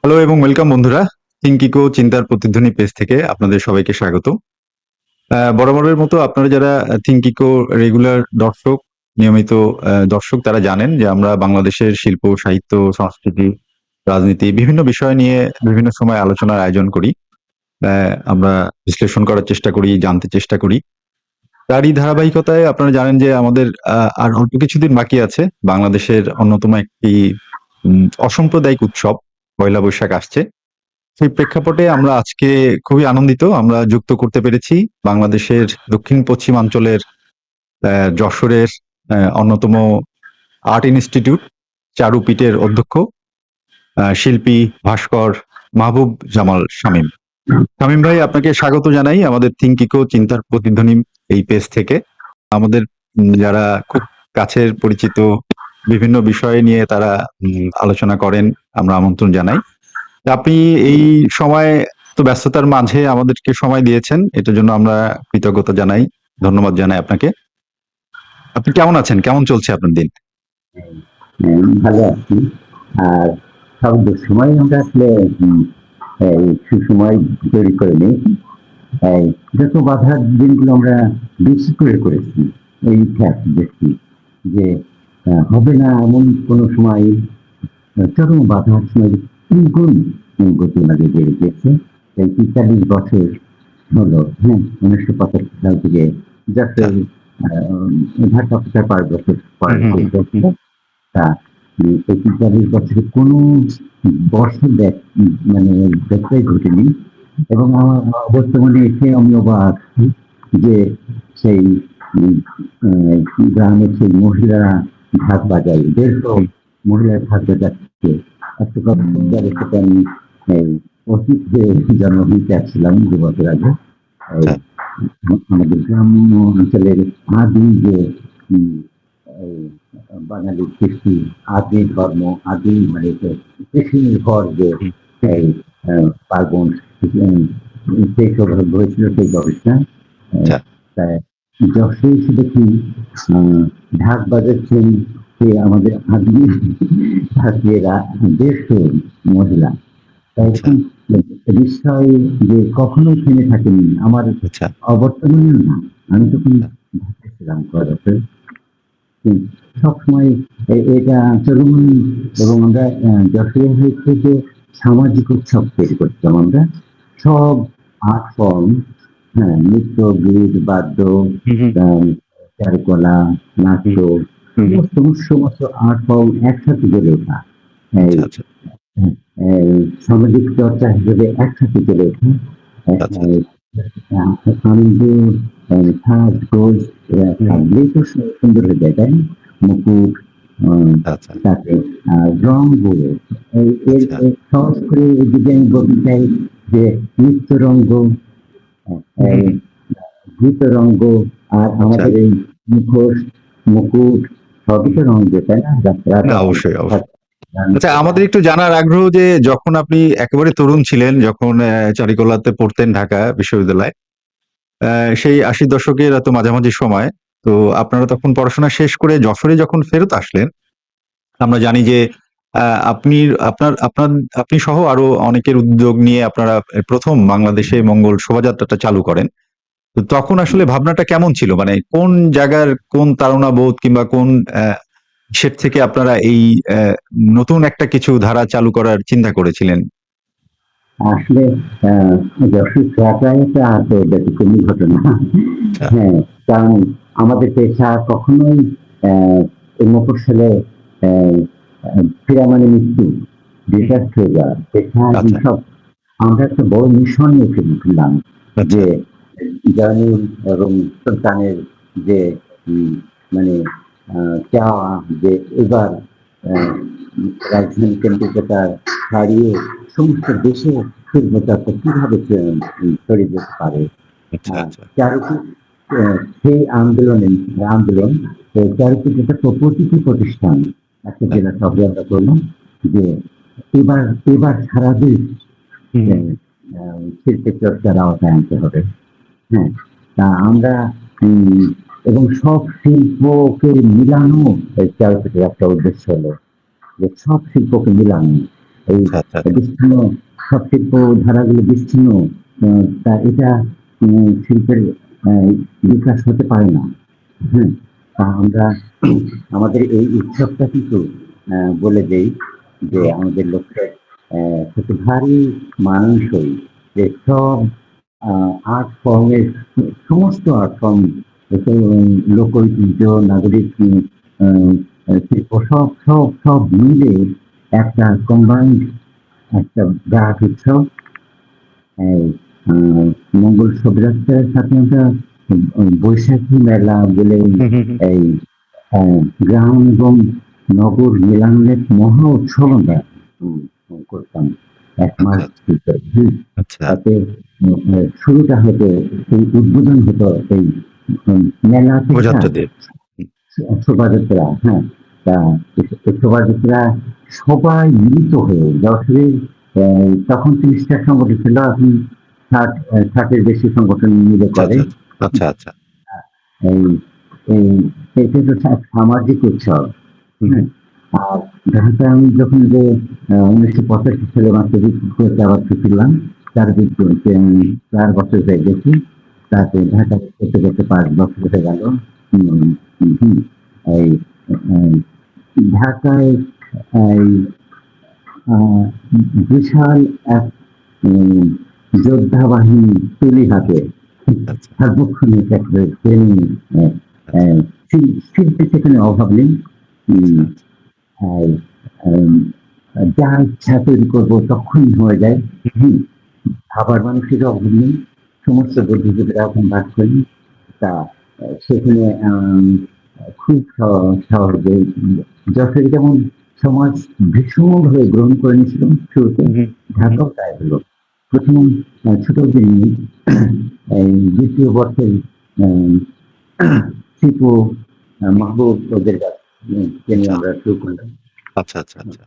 Hello এবং welcome বন্ধুরা। থিঙ্কিকো চিন্তার প্রতিধ্বনি পেজ থেকে আপনাদের সবাইকে স্বাগত। বরাবরের মতো আপনারা যারা থিঙ্কিকো রেগুলার দর্শক, নিয়মিত দর্শক, তারা জানেন যে আমরা বাংলাদেশের শিল্প, সাহিত্য, সংস্কৃতি, রাজনীতি বিভিন্ন বিষয় নিয়ে বিভিন্ন সময় আলোচনার আয়োজন করি। আমরা বিশ্লেষণ করার চেষ্টা করি, জানতে চেষ্টা করি। তারই ধারাবাহিকতায় আপনারা জানেন যে আমাদের আর অল্প কিছুদিন বাকি আছে। বাংলাদেশের অন্যতম একটি অসাম্প্রদায়িক উৎসব পয়লা বৈশাখ আসছে। সেই প্রেক্ষাপটে আমরা আজকে খুবই আনন্দিত, আমরা যুক্ত করতে পেরেছি বাংলাদেশের দক্ষিণ পশ্চিমাঞ্চলের যশোরের অন্যতম আর্ট ইনস্টিটিউট চারুপীঠের অধ্যক্ষ শিল্পী ভাস্কর মাহবুব জামাল শামীম। শামীম ভাই, আপনাকে স্বাগত জানাই আমাদের থিঙ্কিকো চিন্তার প্রতিধ্বনি এই পেজ থেকে। আমাদের যারা খুব কাছের পরিচিত বিভিন্ন বিষয় নিয়ে তারা আলোচনা করেন, আমরা আমন্ত্রণ জানাই। আপনি এই সময় তো ব্যস্ততার মাঝে আমাদেরকে সময় দিয়েছেন, এটার জন্য আমরা কৃতজ্ঞতা জানাই, ধন্যবাদ জানাই আপনাকে। আপনি কেমন আছেন? কেমন চলছে আপনার দিন? ভালো আছি। আর সব সময় আমরা আসলে সুসময় তৈরি করে নিই। যত বাধার দিনগুলো আমরা বেশি করে করেছি, এই ইতিহাস দেখছি যে হবে না এমন কোনো সময় চরম বাধার সময় তিনগুণ গতি লাগে বেড়ে গেছে। এই ৪৩ বছর হলো, হ্যাঁ, ১৯৭৫ সাল থেকে আচ্ছা। যশোর ঢাকা প্রচার ৫ বছর পরে হুম, হুম, শেষ হচ্ছে। হুম। তা এই ৪৩ বছরে কোনো বর্ষে মানে ব্যত্যয় ঘটেনি। এবং আমার বর্তমানে এসে আমি অবাক যে সেই উম গ্রামের সেই মহিলারা ঢাক বাজায়, ১৫০ মহিলা ঢাক বাজাচ্ছে। একটা কথা সেটা আমি এই অতীত যে জন্মভূমিতে আসছিলাম ২ বছর আগে। এই আচ্ছা। আমাদের গ্রাম্য অঞ্চলের আদি যে উম এই বাঙালি কৃষ্টি, আদি ধর্ম, আদি মানে কৃষি নির্ভর যে হুম, এই পার্বণ, উম সেই সৌভাগ্য হয়েছিল সেই গবেষণা। আচ্ছা। তাই যশোরে এসে দেখি ঢাক বাজাচ্ছেন সে আমাদের আদি ঢাকিয়েরা ১৫০ মহিলা। তাই আচ্ছা। এখন বিস্ময় যে কখনোই থেমে থাকেনি। আমার আচ্ছা। অবর্তমানেও না। আমি তখন ঢাকায় ছিলাম কয় বছর। হুম, সবসময় এটা চরমুনি। এবং আমরা যশোরে হয়েছে যে সামাজিক উৎসব তৈরি করতাম আমরা। সব আর্ট ফর্ম, হ্যাঁ, নৃত্য, গীত, বাদ্য, হুম, হুম। চারুকলা, নাট্য, হুম, হুম, হুম। সমস্ত আর্ট ফর্ম একসাথে গড়ে ওঠা। এই আচ্ছা, আচ্ছা, এই সামাজিক চর্চা হিসেবে একসাথে গড়ে ওঠা। আচ্ছা, আচ্ছা। আনন্দ, সাজগোজ এরা হুম, থাকলেই তো সুন্দর হয়ে যায়, তাই না? মুকুট, আহ, আচ্ছা, তাতে রঙগুলো আচ্ছা, সহজ করে যদি আমি বলতে চাই যে নৃত্যরঙ্গ, হুম, এই হুম। গীতরঙ্গ, আর আচ্ছা। আমাদের এই মুখোশ, মুকুট, সবই তো রঙ্গ, তাই না? না, যাত্রাটা অবশ্যই, অবশ্যই। গান আচ্ছা, করা। আমাদের একটু জানার আগ্রহ যে যখন আপনি একেবারে তরুণ ছিলেন, যখন চারুকলাতে পড়তেন ঢাকা বিশ্ববিদ্যালয়ে, সেই ৮০ দশকের এত মাঝামাঝি সময়, তো আপনারা তখন পড়াশোনা শেষ করে যশোরে যখন ফেরত আসলেন, আমরা জানি যে আপনি আপনার আপনার আপনি সহ আরো অনেকের উদ্যোগ নিয়ে আপনারা প্রথম বাংলাদেশে মঙ্গল শোভাযাত্রাটা চালু করেন। তো তখন আসলে ভাবনাটা কেমন ছিল? মানে কোন জায়গার কোন তাড়না বোধ কিংবা কোন সেট থেকে আপনারা এই নতুন একটা কিছু ধারা চালু করার চিন্তা করেছিলেন? আসলে আহ, যশোর ছোঁয়াটাই একটা তো ব্যতিক্রমী ঘটনা। আচ্ছা। হ্যাঁ, কারণ আমাদের পেশা কখনোই এই মফস্বলে আহ, ফেরা মানে মৃত্যু, হুম, হুম। ডিটাচ হয়ে যাওয়া পেশা আচ্ছা, সব। আমরা একটা বড় মিশন নিয়ে ফেললাম আচ্ছা, যে জার্নির এবং সন্তানের যে উম, মানে চাওয়া যে এবার আহ, রাজধানী কেন্দ্রিকতা ছাড়িয়ে সমস্ত দেশে শৈলযাত্রা কিভাবে ছড়িয়ে যেতে পারে। আচ্ছা, আচ্ছা, চারুকী সেই আন্দোলন চারুকীর একটা প্রতিটি প্রতিষ্ঠান একটা আচ্ছা। জেলা শহরে আমরা করলাম যে এবার এবার সারা দেশ হুম, হুম। শিল্পের চর্চার আওতায় আনতে হবে। হ্যাঁ, তা আমরা উম, এবং সব শিল্পকে মিলানো এই চারুকীটের একটা উদ্দেশ্য হলো যে সব শিল্পকে মিলানো। এই আচ্ছা, আচ্ছা, আচ্ছা। বিচ্ছিন্ন সব শিল্প ধারাগুলো বিচ্ছিন্ন, তা এটা শিল্পের বিকাশ হতে পারে না। হ্যাঁ, তা আমরা আমাদের এই উৎসবটা কিন্তু বলে দেই যে হুম, আমাদের লক্ষ্যে প্রতিভারই মানানসই যে সব আর্ট ফর্মের সমস্ত আর্ট ফর্ম লোক ঐতিহ্য, নাগরিক আহ, শিল্প সব মিলে একটা কম্বাইন্ড একটা বিরাট উৎসব। এই আহ, মঙ্গল শোভাযাত্রার সাথে আমরা বৈশাখী মেলা বলে হুম, হুম, হুম। এই গ্রাম এবং নগর মিলনের মহা উৎসব আমরা করতাম এক আচ্ছা, মাস আচ্ছা, ভিতরে। আচ্ছা। তাতে শুরুটা হতো, এই উদ্বোধন হতো এই উম, মেলা অপেক্ষা শোভাযাত্রা দিয়ে। হুম, শোভাযাত্রা। হ্যাঁ, তা এই শোভাযাত্রা সবাই মিলিত হয়ে যশোরে তখন ৩০টা সংগঠন ছিল, এখন ৬০-এর বেশি সংগঠন মিলে আচ্ছা, করে। আচ্ছা, আচ্ছা, আচ্ছা। এই এই এটা তো এক সামাজিক উৎসব। হুম, হ্যাঁ, হুম। আর ঢাকা আমি যখন যে ১৯৮৫ সালে মাধ্যমিক পরীক্ষা আবার ফিরলাম, তার বিপরীতে আমি ৪ বছর হয়ে গেছি। তাতে ঢাকা করতে করতে ৫ বছর হয়ে গেল। হুম, হুম, এই উম, ঢাকায় এই আহ, বিশাল এক উম, যোদ্ধা বাহিনী তুলি হাতে আচ্ছা, সার্বক্ষণিক একটা ট্রেনিং আচ্ছা, শিল্পী সেখানে অভাব নেই। আচ্ছা, উম, আচ্ছা। আর, উম, যা ইচ্ছা তৈরি করবো তখনই হয়ে যায়। হুম, খাবার মানুষের অভাব নেই, সমস্ত আচ্ছা, বুদ্ধিজীবীরা এখন বাস করেন। তা সেখানে খুব সহজে যশোরে যেমন সমাজ ভীষণভাবে গ্রহণ করে নিয়েছিল শুরুতে, হুম, হুম, হুম, হুম। ঢাকাও তাই হলো। প্রথম ছোট দিন এই দ্বিতীয় বর্ষের শিপু মাহবুব ওদের কাছ থেকে আচ্ছা, আমরা শুরু করলাম। আচ্ছা, আচ্ছা, আচ্ছা।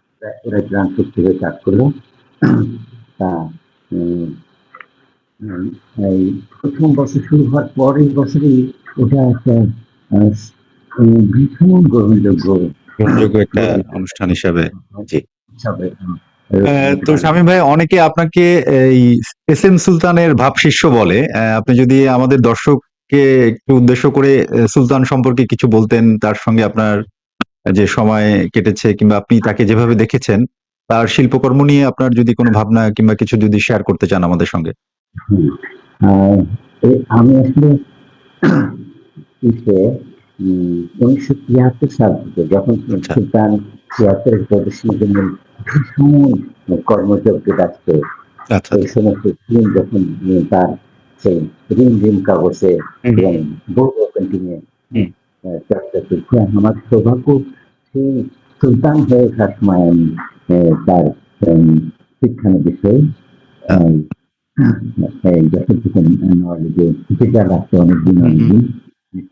ওরা গ্রাম শক্তি হয়ে কাজ করলো। তা উম, উম, এই প্রথম বছর শুরু হওয়ার পরের বছরই ওটা একটা আহ, ভীষণ গ্রহণযোগ্য গ্রহণযোগ্য একটা গঠিত অনুষ্ঠান হিসাবে। জি। হিসাবে হতে তো পারে। শামীম ভাই, অনেকে আপনাকে এই এস এম সুলতানের ভাবশিষ্য বলে। আপনি যদি আমাদের দর্শককে একটু উদ্দেশ্য করে সুলতান সম্পর্কে কিছু বলতেন, তার সঙ্গে আপনার যে সময় কেটেছে কিংবা আপনি তাকে যেভাবে দেখেছেন, তার শিল্পকর্ম নিয়ে আপনার যদি কোনো ভাবনা কিংবা কিছু যদি শেয়ার করতে চান আমাদের সঙ্গে। হুম। আহ, আমি আসলে ইসে ১৯৭৩ সাল থেকে যখন আচ্ছা, সুলতান ছিয়াত্তরের প্রদর্শনীর জন্য ভীষণ কর্মযজ্ঞে ব্যস্ত, আচ্ছা, এই আচ্ছা। সমস্ত ফিল্ম যখন তার সেই রিম রিম কাগজে হুম, এবং হুম, বহু পেন্টিংয়ে হুম। চর্চা করছে, আমার সৌভাগ্য সে সুলতান হয়ে ওঠার সময় আমি তার শিক্ষানো বিষয়ে আহ, যখন থেকে নলেজে টিকা রাখতে অনেকদিন হুম, হুম। অনেকদিন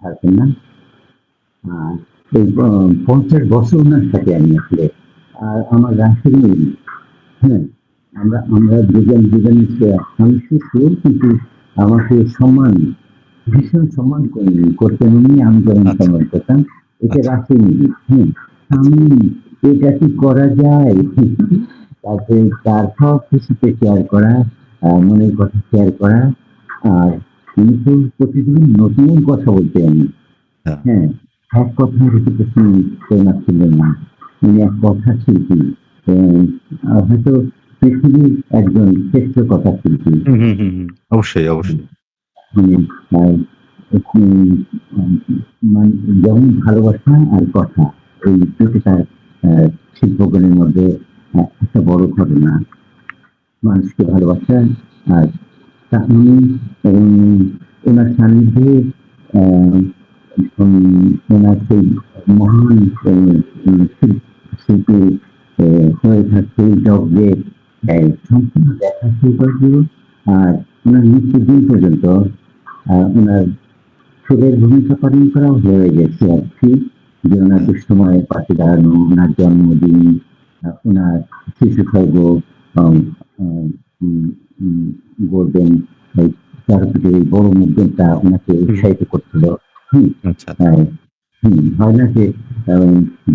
থাকবেন না। আর এই ৫০ বছর ওনার সাথে আমি আসলে, আর আমার রাশি নেই। হ্যাঁ, আমরা আমরা দুজনের আমি শিশু, কিন্তু আমাকে সম্মান ভীষণ সম্মান করতেন উনি, আমি যেমন আচ্ছা, সম্মান করতাম। এটা আচ্ছা, রাশি নেই। হ্যাঁ, আচ্ছা। আমি এটা কি করা যায়? তারপরে তার সব কিছুতে শেয়ার করা, মনের কথা শেয়ার করা। আর কিন্তু প্রতিদিন নতুন কথা বলতেন। হ্যাঁ, হ্যাঁ, এক কথায় রেপুটেশন না ছিলেন না। উনি এক কথা শিল্পী। উম, হয়তো পৃথিবীর একজন শ্রেষ্ঠ কথা শিল্পী। হুম, হুম, হুম, হুম। অবশ্যই, অবশ্যই। উনি আহ, উম, মানে যেমন ভালোবাসা আর কথা, এই দুটি তার শিল্পগুলির মধ্যে একটা বড় ঘটনা। মানুষকে ভালোবাসা আর উনি ওনার সান্নিধ্যে আহ, ওনার সেই মহান শিল্পী হয়ে থাকছে যজ্ঞে সম্পূর্ণ দেখা শুরু করেছিল। আর ওনার মৃত্যুর দিন পর্যন্ত ওনার সুরের ভূমিকা পালন করা হয়ে গেছে আর কি। যে ওনার হ্যাঁ, দুঃসময়ে পাশে দাঁড়ানো, ওনার জন্মদিন, ওনার শিশু খর্গ বলবেন, এই চারপাশের এই বড় মুভমেন্টটা ওনাকে হুম, উৎসাহিত করছিল। হুম, আচ্ছা, আচ্ছা। আহ, হয় না যে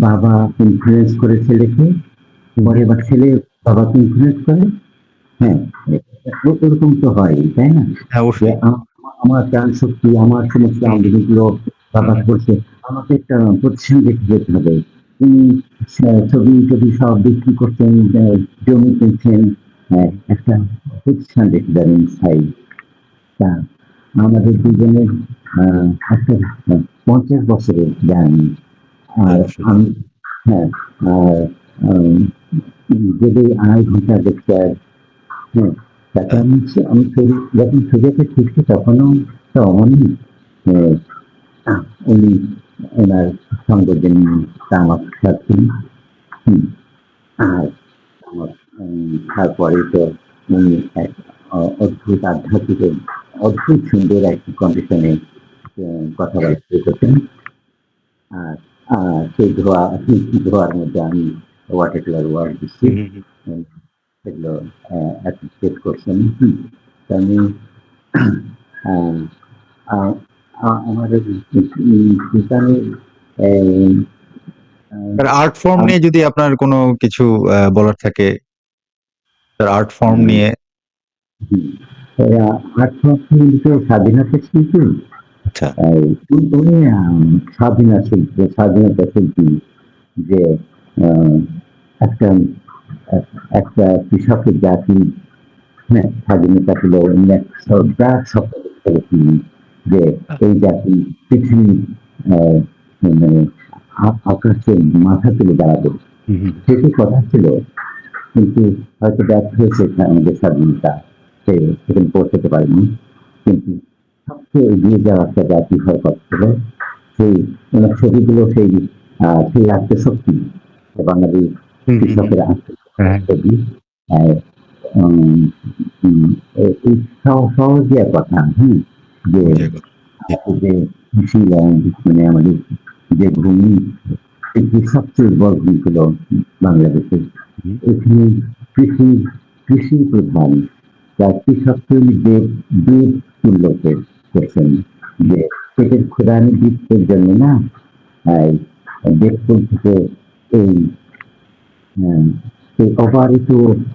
বাবা ইনফ্লুয়েন্স করে ছেলেকে, হুম, পরে হুম, আবার ছেলে বাবাকে ইনফ্লুয়েন্স করে। হ্যাঁ, ওরকম তো হয়, তাই না? হ্যাঁ, যে অবশ্যই। আমার প্রাণ শক্তি, আমার সমস্ত হুম, হুম, আঙ্গিকগুলো হুম, বাবা হুম। করছে। আমাকে একটা প্রতিষ্ঠান রেখে যেতে হবে। তিনি ছবি-টবি সব বিক্রি করতেন, জমি কিনছেন, হুম, হুম। একটা প্রতিষ্ঠান রেখে যাবেন স্থায়ী। তা আমাদের দুজনের আ একটা ৫০ বছরের জার্নি। আর অবশ্যই। আমি, হ্যাঁ, আর আম যদি ২.৫ ঘন্টা লেকচার, হ্যাঁ, তাতে হ্যাঁ, আমি যখন ছবিটা শিখছি তখনও একটা অমনি এ আ উনি উনার সঙ্গদের নিয়ে তামাক খাচ্ছেন। হুম। আর আমার তারপরে তো উনি এক অদ্ভুত আধ্যাত্মিক, অদ্ভুত সুন্দর একটি কন্ডিশনে কথাবার্তা করতেন। আর সেই ধোঁয়ার মধ্যে আমি ওয়াটার ওয়ার্ড দিচ্ছি। হুম, হুম, হুম। উম সেগুলো অ্যাপ্রিসিয়েট করছেন। হুম। তো আমি আ আ আমাদের দোকানের এই তার আর্ট ফর্ম আম নিয়ে যদি আপনার কোনো কিছু বলার থাকে, তার আর্ট ফর্ম আ নিয়ে। হুম, এরা আত্মহত্যা স্বাধীনতা শিল্পী। আচ্ছা। উনি স্বাধীনতা শিল্পী, যে আ একটা একটা কৃষকের জাতি, হ্যাঁ, স্বাধীনতা পেল উনি এক বিরাট স্বপ্ন দেখতে গেছিলেন যে এই জাতি পৃথিবীর আ মানে আকাশে মাথা তুলে দাঁড়াবে। হুম, হুম। সেটি কথা ছিল, কিন্তু হয়তো ব্যর্থ হয়েছে আমাদের স্বাধীনতা। সে সেখানে পৌঁছাতে পারেনি। কিন্তু সবচেয়ে এগিয়ে যাওয়া একটা জাতি হওয়ার কথা ছিল। সেই ওনার ছবিগুলো সেই আত্মশক্তি, বাঙালি হুম, হুম, হুম। কৃষকের হ্যাঁ, আত্মশক্তির ছবি। আ উম উম এই সহজিয়া কথা, হুম? যে সহজ কথা। জি। আমাদের যে কৃষিল্যান্ড, মানে আমাদের যে ভূমি, পৃথিবীর সবচেয়ে উর্বর ভূমি হলো বাংলাদেশে। হুম, এখানে কৃষি কৃষি প্রধান। তার কৃষককে উনি দেব তুল্য করছেন। হুম। যে পেটের ক্ষুধা নিবৃত্তের জন্য না, এই দেবকুল থেকে এই সেই অবারিত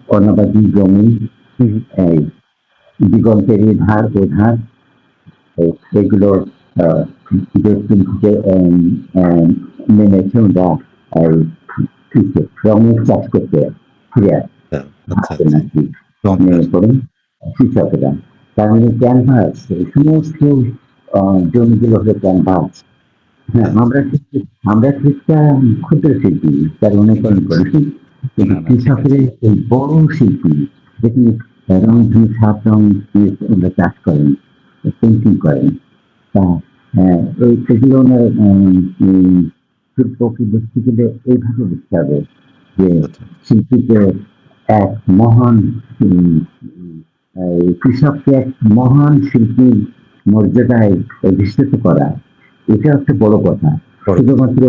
অনাবাদি জমি, হুম, হুম। এই দিগন্তের এধার ওধার, সেগুলো আ দেবকুল থেকে নেমেছে ওরা এই রঙের চাষ করতে ফিরে আচ্ছা, আচ্ছা, আসতেন আচ্ছা। আরকি। চমৎকার! নেমে পড়েন কৃষকেরা। তার মানে ক্যানভাস, এই সমস্ত আ জমিগুলো হলো ক্যানভাস। হ্যাঁ, আচ্ছা। আমরা ঠিকটা ক্ষুদ্র শিল্পী, তার অনুকরণ করি। কিন্তু না, না, ঠিক আছে। কৃষকের এই বড় শিল্পী, যেখানে রংধনু ৭ রং দিয়ে ওরা চাষ করেন, পেইন্টিং করেন। তা এগুলো ওনার শিল্পকে দেখতে গেলে এইভাবে বুঝতে হবে যে আচ্ছা, শিল্পীকে এক মহান উম উম এই কৃষককে এক মহান শিল্পীর মর্যাদায় অধিষ্ঠিত করা, এটা একটা বড় কথা। বড় কথা। শুধুমাত্র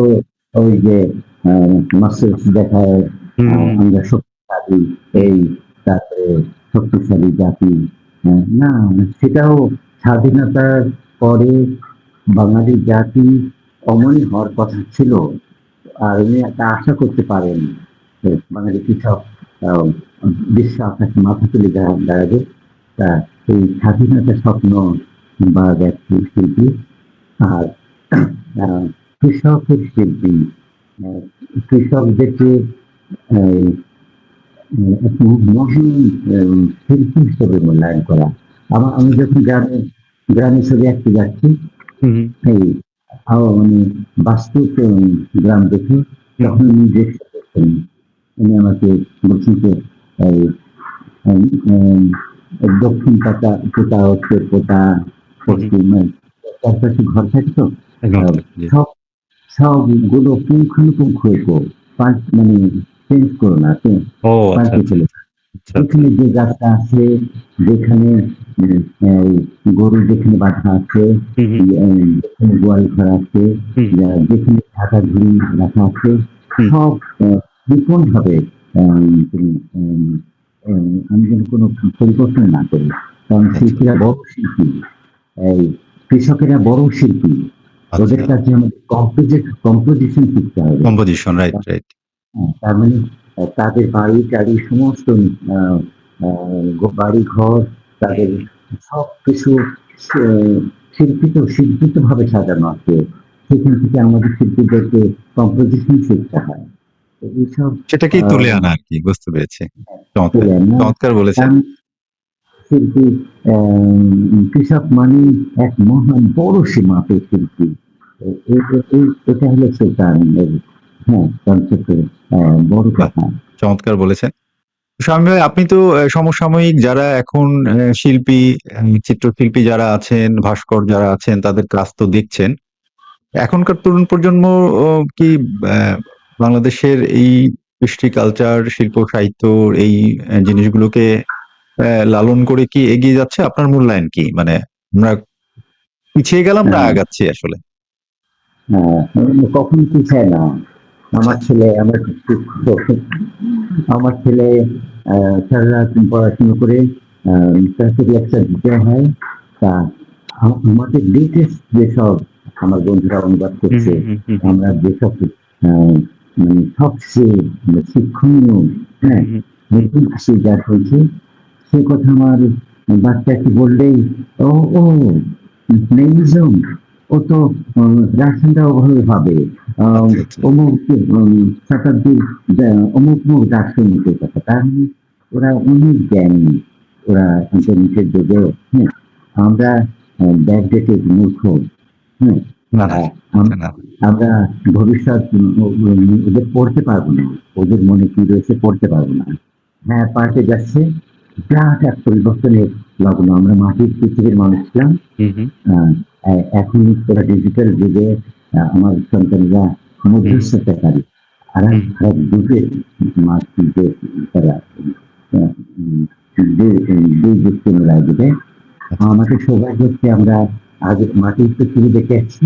ওই যে আ মাসেলস দেখায় হুম, হুম, হুম, আমরা শক্তিশালী, হুম, এই তারপরে শক্তিশালী জাতি। না, সেটাও স্বাধীনতার পরে বাঙালি জাতি অমনই হওয়ার কথা ছিল। আর উনি একটা আশা করতে পারেন যে বাঙালি কৃষক আ বিশ্ব আকাশে মাথা তুলে দাঁড়াবে। তা এই স্বাধীনতার স্বপ্ন বা ব্যক্তি শিল্পী আর আ কৃষকের শিল্পী, আ কৃষকদেরকে এই একটু মহান শিল্পী হিসেবে মূল্যায়ন করা। আমি আচ্ছা। যখন গ্রামে ছবি আঁকতে যাচ্ছি, হুম, হুম, এই মানে বাস্তব গ্রাম দেখে হুম, হুম, তখন উনি জিজ্ঞেস করছেন, উনি আমাকে বলছেন যে এই উম উম দক্ষিণ পোতা, উত্তর পোতা, হুম, হুম। পশ্চিম, চারপাশে ঘর থাকে তো। একদম আ ঠিক। জি। সব সবগুলো পুঙ্খানুপুঙ্খ মানে চেঞ্জ করো না, ও আচ্ছা, পাল্টে আচ্ছা, ফেলো। আচ্ছা। আচ্ছা, আচ্ছা। যেখানে যে গাছটা আছে, যেখানে উম এই গরু যেখানে বাঁধা আছে, হুম, হুম, যেখানে গোয়াল ঘর আছে, হুম, যেখানে ঢাকা ঝুড়ি রাখা আছে, হুম। সব নিপুণভাবে তিনি আমি যেন কোনো পরিবর্তন না করি। কারণ আচ্ছা, শিল্পীরা বড় শিল্পী, এই কৃষকেরা বড় শিল্পী। আচ্ছা। ওদের কাছে আমাদের কম্পোজিশন শিখতে হবে। Composition right, right. হ্যাঁ, তার মানে তাদের বাড়ি টাড়ি সমস্ত বাড়ি ঘর তাদের সবকিছু শিল্পিত ভাবে সাজানো আছে। সেখান থেকে আমাদের শিল্পীদেরকে কম্পোজিশন শিখতে হয়। তো এইসব সেটাকেই তুলে আনা আর কি, বুঝতে পেরেছি। চমৎকার, তুলে না চমৎকার বলেছেন। শিল্পী কৃষক মানে এক মহান বড় সীমাতে শিল্পী। এটা হলো সুলতানের কনসেপ্টের বড় বাহ! কথা। চমৎকার বলেছেন। শামীম ভাই, আপনি তো সমসাময়িক যারা এখন শিল্পী, চিত্রশিল্পী যারা আছেন, ভাস্কর যারা আছেন তাদের কাজ তো দেখছেন। এখনকার তরুণ প্রজন্ম কি বাংলাদেশের এই কৃষ্টি কালচার, শিল্প সাহিত্য এই জিনিসগুলোকে লালন করে কি এগিয়ে যাচ্ছে? আপনার মূল্যায়ন কি? মানে আমরা পিছিয়ে গেলাম না আহ, আগাচ্ছি আসলে? কখনো পিছায় না। আচ্ছা, আমার আচ্ছা। ছেলে আমার আমার ছেলে সারা রাত পড়াশুনো করে তাকে লেকচার দিতে হয়। তা আমাদের লেটেস্ট যেসব আমার বন্ধুরা অনুবাদ হুম, করছে, হুম, হুম, হুম, আমরা যেসব মানে সবচেয়ে শিক্ষণীয়, হ্যাঁ, হুম, নতুন কিছু যা হয়েছে সে কথা আমার বাচ্চাকে বললেই ও ও নেইজম ও তো রাশনটা ওভাবে ভাবে আচ্ছা, আচ্ছা। অমুক শতাব্দীর অমুক মুখ দার্শনিকের কথা তার মানে ওরা অনেক জ্ঞানী। ওরা ইন্টারনেটের যুগে, হ্যাঁ, আমরা ব্যাকডেটেড মূর্খ। হ্যাঁ, না, না, আহ, আচ্ছা, আম- না। আমরা ভবিষ্যৎ ওদের পড়তে পারবো না। ওদের মনে কি রয়েছে পড়তে পারবো না। হ্যাঁ, পাল্টে যাচ্ছে। বিরাট এক পরিবর্তনের লগ্ন। আমরা মাটির পৃথিবীর মানুষ ছিলাম। হুম, হুম, আহ, এখন তোরা ডিজিটাল যুগে আমার সন্তানরা হুম, হুম, মধ্যস্থতাকারী আর এক হুম, আর এক যুগের মাছ যে তারা আহ, উম, দুই যুক্তি মিলাই দিবে। আচ্ছা, আচ্ছা। আমাদের সৌভাগ্য হচ্ছে আমরা আগে মাটির পৃথিবী দেখে আসছি।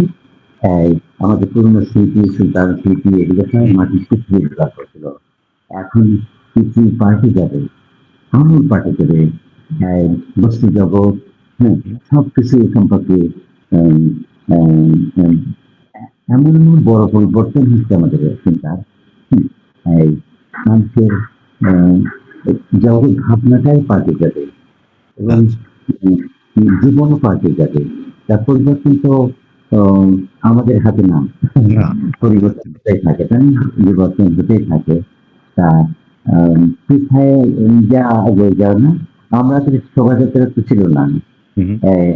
এই আমাদের পুরনো স্মৃতি সুলতান স্মৃতি এগুলো সব হুম, হুম, মাটির পৃথিবী ব্যবহার করছিল। এখন পৃথিবী পাল্টে যাবে, আমূল পাল্টে যাবে। এই বস্তু জগৎ, হ্যাঁ, হুম, সবকিছু সম্পর্কে উম, উম, উম, এমন এমন বড় পরিবর্তন হচ্ছে আমাদের চিন্তার। হুম, এই মানুষের আহ, জগৎ ভাবনাটাই পাল্টে যাবে এবং আচ্ছা। উম, জীবনও পাল্টে যাবে। তার পরিবর্তন তো উম, আমাদের হাতে না। না, পরিবর্তন হতেই থাকে, তাই না? পরিবর্তন হতেই থাকে। তা পিঠায় যা আগে যাও না, আমরা তো শোভাযাত্রা তো ছিল না। হুম, হুম, আহ,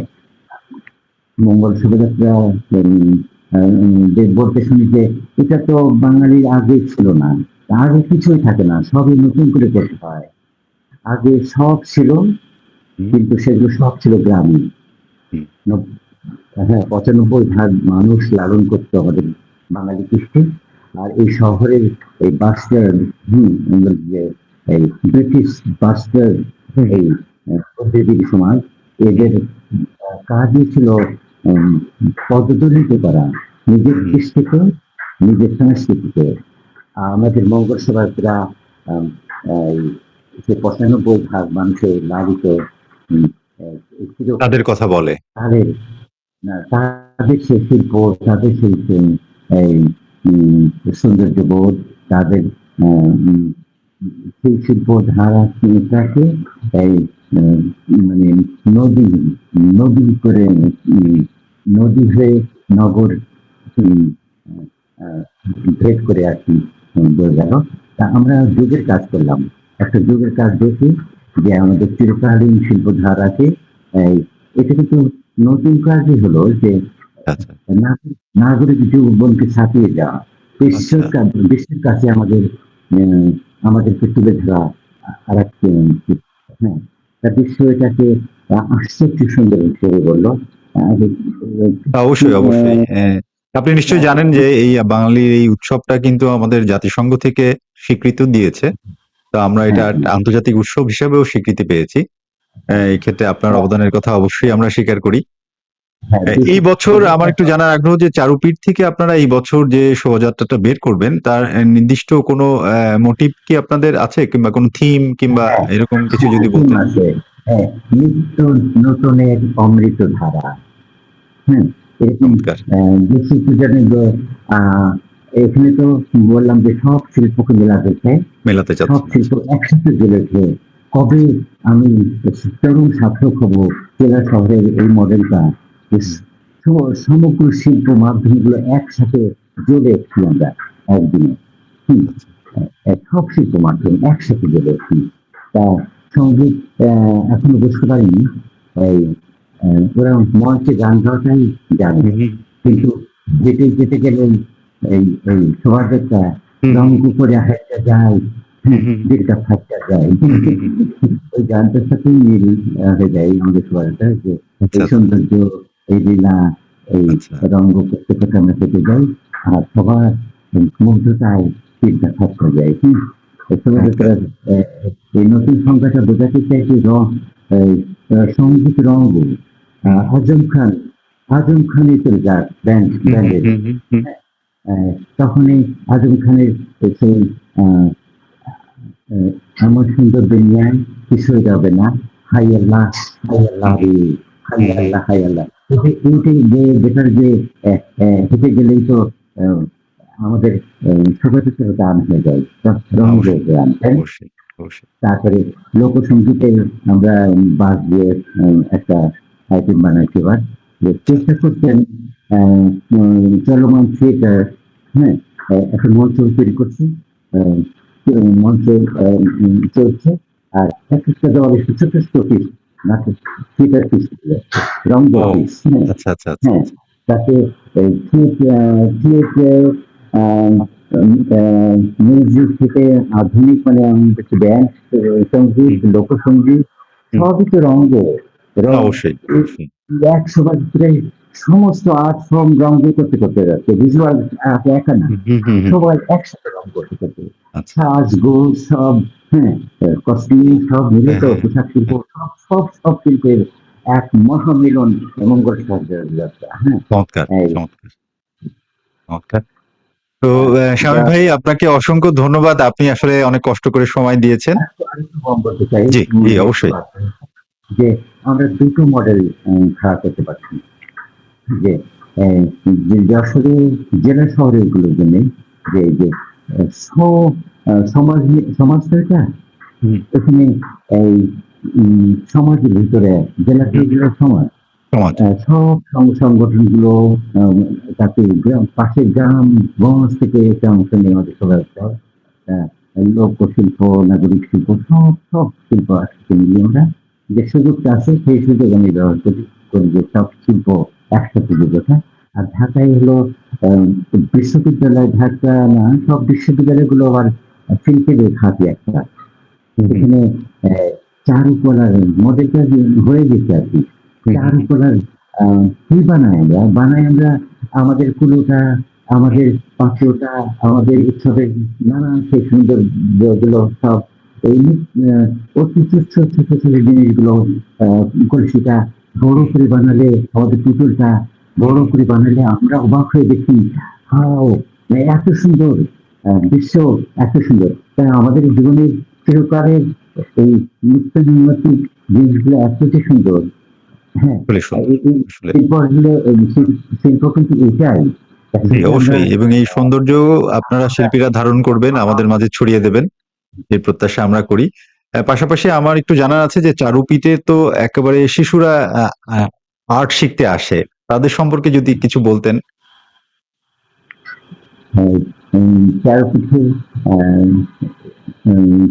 মঙ্গল শোভাযাত্রা বলতে শুনি যে এটা তো বাঙালির আগে ছিল না। আগে কিছুই থাকে না, সবই নতুন করে করতে হয়। আগে সব ছিল, হুম, কিন্তু সেগুলো সব ছিল গ্রামীণ। হুম। নব- হ্যাঁ, 95% মানুষ লালন করতো আমাদের বাঙালি কৃষ্টি। আর এই শহরের এই বাস্টার, যে এই ব্রিটিশ বাস্টার, হুম, হুম, এই প্রতিদিন সমাজ, এদের কাজই ছিল উম, পদদলিত করা নিজের হুম। কৃষ্টিকে, নিজের সংস্কৃতিকে। আমাদের মঙ্গল সভারা এই যে 95% মানুষের লালিত উম, চিরকাল তাদের কথা বলে। তাদের তাদের সেই শিল্প, তাদের সেই এই সৌন্দর্যবোধ, তাদের উম, সেই শিল্প ধারাটাকে এই উম, মানে নদী নদী করে নদী হয়ে নগর উম, আহ, ভেদ করে আর কি বয়ে গেল। তা আমরা যুগের কাজ করলাম। একটা যুগের কাজ দেখি যে আমাদের চিরকালীন শিল্প ধারাকে এই এটা কিন্তু নতুন কাজই হলো যে আচ্ছা, নাগরিক জীবনকে ছাপিয়ে যাওয়া, আচ্ছা। বিশ্বের কাছে আমাদের আহ, আমাদেরকে তুলে ধরা আর এক হ্যাঁ, তা বিশ্ব এটাকে আশ্চর্য সুন্দর হিসেবে বললো। অবশ্যই, অবশ্যই। আপনি নিশ্চয়ই জানেন যে এই বাঙালির এই উৎসবটা কিন্তু আমাদের জাতিসংঘ থেকে স্বীকৃতি দিয়েছে। তো আমরা এটা হ্যাঁ, একটা আন্তর্জাতিক উৎসব হিসেবেও স্বীকৃতি পেয়েছি। এই ক্ষেত্রে আপনার হ্যাঁ, অবদানের কথা অবশ্যই আমরা স্বীকার করি। হ্যাঁ, এই বছর আমার একটু জানার আগ্রহ যে চারুপীঠ থেকে আপনারা এই বছর যে শোভাযাত্রাটা বের করবেন তার নির্দিষ্ট কোনো মোটিভ কি আপনাদের আছে, কিংবা কোনো থিম কিংবা হ্যাঁ, এরকম কিছু হ্যাঁ, যদি টিম বলতেন? আছে। হ্যাঁ, নিত্য নূতনের অমৃত ধারা। হ্যাঁ, এরকম চমৎকার। বেশি কি জানেন যে এখানে তো বললাম যে সব শিল্পকে মেলাতে চাই, মেলাতে সব চাচ্ছেন। শিল্প আচ্ছা। একসাথে গড়ে উঠে কবে আমি তরুণ সার্থক হব জেলা শহরের এই মডেলটা হুম, সমগ্র শিল্প মাধ্যমগুলো একসাথে জড়ে উঠছি আমরা একদিনে। হুম, আচ্ছা। সব শিল্প মাধ্যম একসাথে জড়ে উঠছি। তা সঙ্গীত এখনো বুঝতে পারিনি, এই ওরা মঞ্চে গান গাওয়াটাই জানে, হুম, হুম, হুম, কিন্তু যেতে যেতে গেলে এই এই সমাজটা হুম, রঙ হুম, করে হাইটা যায়, হুম, হ্যাঁ, হুম, যেটা ফাইটা যায়। হুম, হুম, হুম, হুম। ওই গানটার সাথেই মিল হয়ে যায় আমাদের সবাইটা, যে আচ্ছা, এই আচ্ছা, সৌন্দর্য, এই লীলা, এই আচ্ছা। রঙ করতে করতে আমরা কেটে যাই, আর সবার মুগ্ধতায় চিন্তা থাক হয়ে যায়। চমৎকার। শোভাযাত্রার এই নতুন সংখ্যাটা বোঝাতে চাই যে এই, সঙ্গীত রঙ্গ, হুম, আজম খান, আজম খানের তো ব্যান্ড হুম, হুম, ব্যান্ডের হুম, হুম, হুম। তখনই আজম খানের সেই আহ, এমন সুন্দর দুনিয়ায় কিছুই যাবে না, হাই আল্লাহ, হাই আল্লাহ হুম, রে, হাই হুম, হুম। আল্লাহ, হাই আল্লাহ। এইটাই যে যেটার যে হেঁটে গেলেই তো আহ, আমাদের শোভাযাত্রার গান হয়ে যায়, রঙের অবশ্যই, গান, তাই না? অবশ্যই, অবশ্যই। তারপরে লোকসঙ্গীতে আমরা বাস দিয়ে একটা আইটেম বানাইছি এবার, যে আচ্ছা, চেষ্টা আচ্ছা। করছেন চলমান থিয়েটার, হ্যাঁ, একটা মঞ্চ তৈরি করছি, আহ, মঞ্চ চলছে, আর এক একটা দেওয়াল একটু ছোট ছোট পিস, নাটক থিয়েটার পিস, রঙ্গ ও পিস, হ্যাঁ, আচ্ছা, আচ্ছা, আচ্ছা, হ্যাঁ, আচ্ছা। তাতে থিয়েটার মিউজিক থেকে আধুনিক, মানে আমাদের ব্যান্ড সঙ্গীত, হুম, লোকসঙ্গীত, হুম। সবই তো রঙ্গ, রং অবশ্যই, অবশ্যই। একশো বছরে সমস্ত আর্ট ফর্ম রঙ করতে করতে যাচ্ছে, ভিজুয়াল একা না, হুম, হুম, হুম, হুম, হুম। সবাই একসাথে রং করতে করতে আচ্ছা। সাজগোজ সব, হ্যাঁ, কস্টিউম সব মিলে হ্যাঁ, তো হ্যাঁ, হ্যাঁ, পোশাক শিল্প, হ্যাঁ। সব সব সব শিল্পের এক মহামিলন মঙ্গল যাত্রা, হ্যাঁ। চমৎকার, এই চমৎকার, চমৎকার। তো আহ, শামীম যা ভাই, আপনাকে অসংখ্য ধন্যবাদ। আপনি আসলে অনেক কষ্ট করে সময় দিয়েছেন। আরেকটু কম বলতে চাই, জি, জি, অবশ্যই। যে আমরা দুটো মডেল খাড়া করতে পারছি, যে যে যশোরে জেলা শহরের গুলোর জন্য, যে যে সমাজ সমাজটা এটা, হুম, এখানে এই সমাজের ভিতরে জেলা হুম, হুম। শহরগুলোর সমাজ, সমাজ। সব সংগঠনগুলো, আম, তাতে পাশের গ্রাম গঞ্জ থেকে এটা অংশ নিয়ে আমাদের সবাই একটা, আহ, লোকশিল্প, নাগরিক শিল্প, সব সব শিল্প একসাথে মিলিয়ে আমরা যে সুযোগটা আছে সেই সুযোগ আমি ব্যবহার করি, করি যে সব শিল্প একসাথে যুক্ত হয়। আর ঢাকায় হলো আহ, বিশ্ববিদ্যালয়, ঢাকা না, সব বিশ্ববিদ্যালয়গুলো আবার শিল্পের খাতি একটা, হুম, হুম, এখানে আহ, চারুকলার মডেলটা হয়ে গেছে আর কি। হুম, হুম, হুম, চারুকলার কি বানাই আমরা আমাদের কুলোটা, হুম। আমাদের পাত্রটা, আমাদের উৎসবের নানান সেই সুন্দর গুলো সব এই অতি তুচ্ছ ছোট ছোট জিনিসগুলো, কলসিটা বড় হুম, করে বানালে, আমাদের পুতুলটা বড় হুম। করে বানালে আমরা অবাক হয়ে দেখি, হাও, এত সুন্দর বিশ্ব, এত সুন্দর। তাই আমাদের জীবনের চিরকালের এই নিত্য নৈমিত্তিক জিনিসগুলো এত যে সুন্দর, হ্যাঁ, আসলে সুন্দর। এই আসলে শিল্প আসলে শিল্প কিন্তু এটাই, জি, একসাথে আমরা অবশ্যই। এবং এই সৌন্দর্য আপনারা শিল্পীরা ধারণ করবেন, আমাদের মাঝে ছড়িয়ে দেবেন। এই প্রত্যাশা আমরা করি। পাশাপাশি আমার একটু জানার আছে যে চারুপীঠে তো একেবারে শিশুরা আ আ আর্ট শিখতে আসে। তাদের সম্পর্কে যদি কিছু বলতেন। চারপিঠে আহ, উম,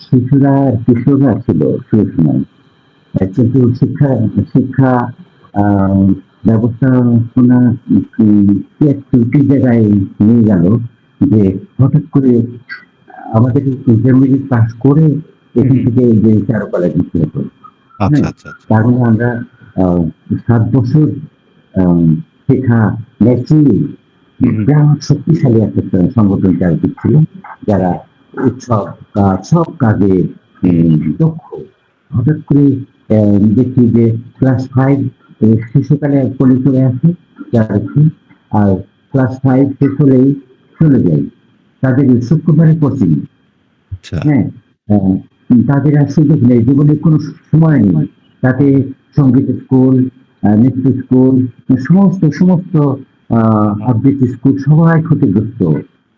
শিশুরা কিশোররা ছিল সেই সময়, কিন্তু শিক্ষা শিক্ষা আহ, ব্যবস্থাপনা কি এক ত্রুটির জায়গায় নিয়ে গেল, যে হঠাৎ করে আমাদের ইন্টারমিডিয়েট পাস করে হুম, এখান হুম। থেকে যে চারুকলা দিতে হতো, আচ্ছা, হ্যাঁ, আচ্ছা, আচ্ছা। তার মানে আমরা আহ, ৭ বছর আহ, শেখা ম্যাচিং হুম, হুম, বিরাট শক্তিশালী একটা সংগঠন চারিদিক ছিল, যারা উৎসব কাজ সব কাজে হুম, হুম, দক্ষ। হঠাৎ করে দেখি যে ক্লাস 5 শিশুকালে কলি চলে আসে যাচ্ছি, আর ক্লাস 5 শেষ হলেই চলে যাই, তাদের শুক্রবারে কোচিং, আচ্ছা। হ্যাঁ, আহ, তাদের আর সুযোগ নেই, জীবনে কোনো সময় নেই। তাতে সঙ্গীত স্কুল, নৃত্য স্কুল, সমস্ত সমস্ত আবৃত্তি স্কুল সবাই ক্ষতিগ্রস্ত।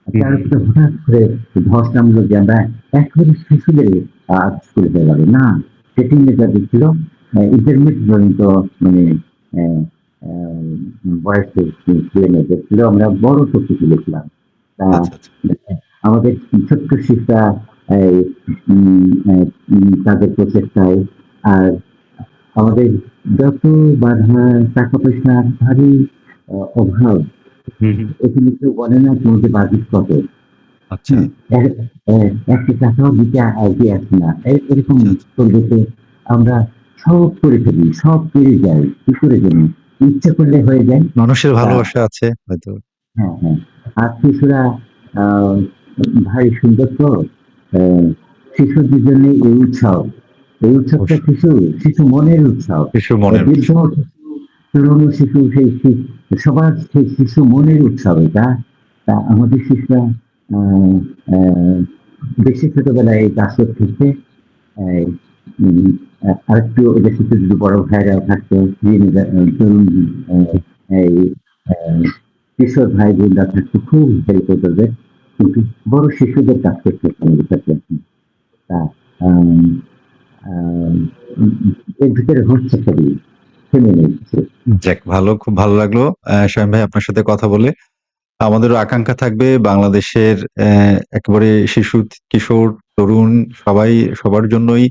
তার উপরে হঠাৎ করে ধস নামলো যে আমরা একেবারে শিশুদের স্কুল হয়ে গেল না, সেটিং মেজাজ ছিল ইন্টারমিডিয়েট পর্যন্ত, মানে আহ, আহ, বয়সের ছেলে মেয়েদের ছিল, আমরা বড় করতে তুলেছিলাম। তা আচ্ছা, আচ্ছা। আমাদের ছোট্ট শিক্ষা এই, তাদের প্রচেষ্টায় আর আমাদের যত বাধা, টাকা পয়সার ভারী অভাব, হুম, হুম। এখানে কেউ বলে না তোমাকে বাজেট কত। আচ্ছা, হুম, একটা টাকাও দিতে এগিয়ে আসে না, এরকম আচ্ছা, আচ্ছা। পরিবেশে আমরা সব করে ফেলি, সব পেরে যাই, কি করে জানি, ইচ্ছা করলে হয়ে যায়। মানুষের তা ভালোবাসা আছে হয়তো। হ্যাঁ, হ্যাঁ। আর শিশুরা আহ, ভারী সুন্দর তো, আহ, শিশুদের জন্য এই উৎসব, এই উৎসবটা অবশ্যই। শিশু মনের উৎসব। শিশুর মনের বৃদ্ধ উৎসব। শিশু, তরুণ শিশু, সবার সেই শিশু মনের উৎসব এটা। তা আমাদের শিশুরা আহ, আহ, বেশি ছোটবেলায় এই কাজ করতেছে। এই, উম, আরেকটু ওদের সাথে যদি বড় ভাইরা থাকতো, তরুণ, আহ, এই আহ, কিশোর ভাই বোনরা থাকতো, খুব হেল্প হতো ওদের। কিন্তু বড় শিশুদের কাজ করতে হতো আমাদের সাথে এখন। তা আম, আম, এর ভিতরে হচ্ছে সবই থেমে নিচ্ছে। যাক, খুব ভালো লাগলো শামীম ভাই আপনার সাথে কথা বলে। আমাদেরও আকাঙ্ক্ষা থাকবে বাংলাদেশের একেবারে শিশু, কিশোর, তরুণ সবার জন্যই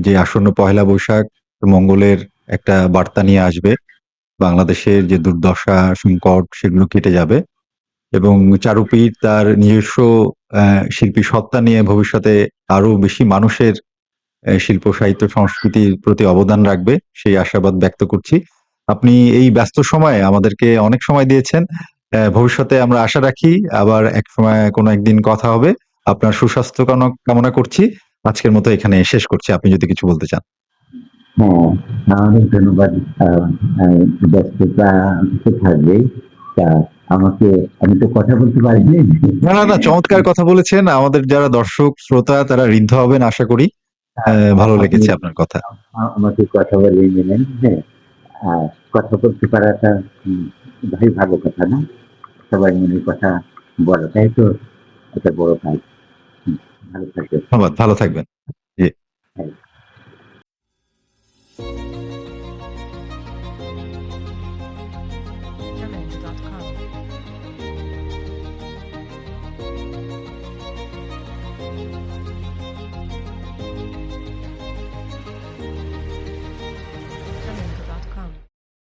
যে আসন্ন পহেলা বৈশাখ মঙ্গলের একটা বার্তা নিয়ে আসবে। বাংলাদেশের যে দুর্দশা, সংকট সেগুলো কেটে যাবে এবং চারুপীঠ তার নিজস্ব শিল্পী সত্তা নিয়ে ভবিষ্যতে আরো বেশি মানুষের শিল্প, সাহিত্য, সংস্কৃতির প্রতি অবদান রাখবে, সেই আশাবাদ ব্যক্ত করছি। আপনি এই ব্যস্ত সময়ে আমাদেরকে অনেক সময় দিয়েছেন। ভবিষ্যতে আমরা আশা রাখি আবার এক সময় কোনো একদিন কথা হবে। আপনার সুস্বাস্থ্য কামনা করছি। আজকের মতো এখানে শেষ করছি। আপনি যদি কিছু বলতে চান। হ্যাঁ, অনেক ধন্যবাদ। আহ, আহ, ব্যস্ততা তো থাকবেই। তা আমাকে, আমি তো কথা বলতে পারিনি। না, না, না, চমৎকার কথা বলেছেন। আমাদের যারা দর্শক, শ্রোতা তারা ঋদ্ধ হবেন আশা করি। ভালো আপনি লেগেছে আপনার কথা। আমাকে কথা বলিয়ে নিলেন। হ্যাঁ, আর কথা বলতে পারাটা ভারী ভালো কথা না? সবাই মনের কথা বলাটাই তো একটা বড় কাজ। হুম, ভালো থাকবে। ধন্যবাদ। ভালো থাকবেন। জি। হ্যাঁ।